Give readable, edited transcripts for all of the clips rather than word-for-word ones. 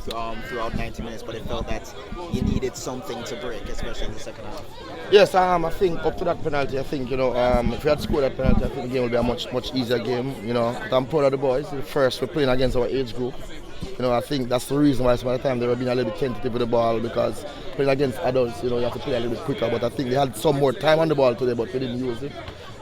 throughout 90 minutes, but it felt that you needed something to break, especially in the second half. Yes, I think up to that penalty, I think, if we had scored that penalty, I think the game would be a much easier game, But I'm proud of the boys. First, we're playing against our age group. I think that's the reason why some of the time they were being a little bit tentative with the ball, because playing against adults, you have to play a little bit quicker. But I think they had some more time on the ball today, but they didn't use it.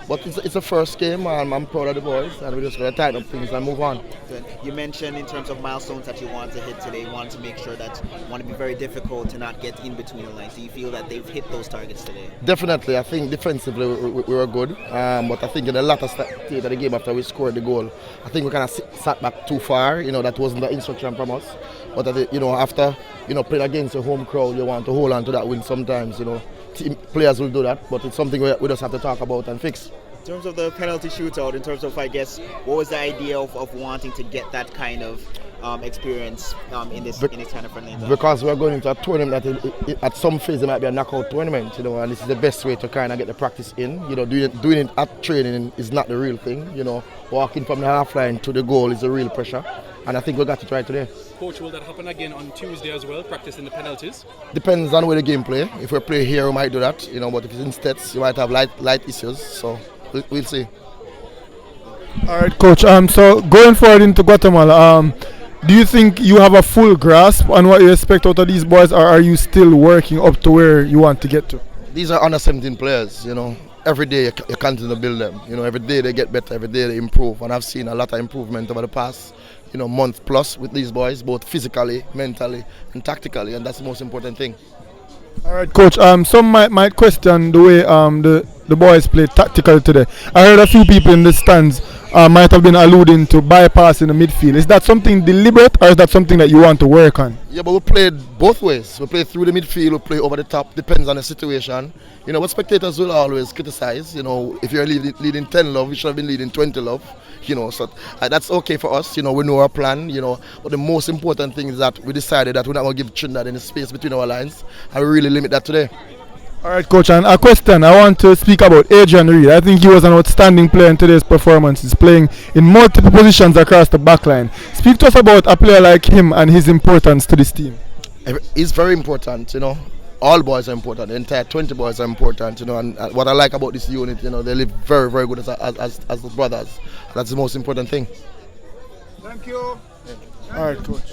But it's a first game, and I'm proud of the boys, and we're just going to tighten up things and move on. Good. You mentioned in terms of milestones that you want to hit today, you want to make sure that you want to be very difficult to not get in between the lines. Do you feel that they've hit those targets today? Definitely. I think defensively we were good, but I think in the latter stage of the game after we scored the goal, I think we kind of sat back too far. That wasn't the instruction from us. But after playing against a home crowd, you want to hold on to that win sometimes. Players will do that, but it's something we just have to talk about and fix. In terms of the penalty shootout, in terms of, I guess, what was the idea of wanting to get that kind of experience in this kind of friendly? Because we're going into a tournament that at some phase it might be a knockout tournament, and this is the best way to kind of get the practice in. Doing it at training is not the real thing. Walking from the half line to the goal is the real pressure, and I think we got it right today. Coach, will that happen again on Tuesday as well, practicing the penalties? Depends on where the game play. If we play here, we might do that, but if it's in States, you might have light issues, so we'll see. All right, Coach. So going forward into Guatemala, do you think you have a full grasp on what you expect out of these boys, or are you still working up to where you want to get to? These are under 17 players, Every day you continue to build them. Every day they get better, every day they improve. And I've seen a lot of improvement over the past, month plus with these boys, both physically, mentally, and tactically. And that's the most important thing. All right, Coach. Some might question the way the boys played tactically today. I heard a few people in the stands might have been alluding to bypassing the midfield. Is that something deliberate, or is that something that you want to work on? Yeah, but we played both ways. We played through the midfield, we play over the top. Depends on the situation. What spectators will always criticize. If you're leading 10 love, you should have been leading 20 love. So that's okay for us. We know our plan. But the most important thing is that we decided that we're not going to give Trinidad any space between our lines, and we really limit that today. All right, Coach, and a question. I want to speak about Adrian Reed. I think he was an outstanding player in today's performance. He's playing in multiple positions across the back line. Speak to us about a player like him and his importance to this team. He's very important, All boys are important. The entire 20 boys are important, And what I like about this unit, they live very, very good as brothers. That's the most important thing. Thank you. All right, Coach.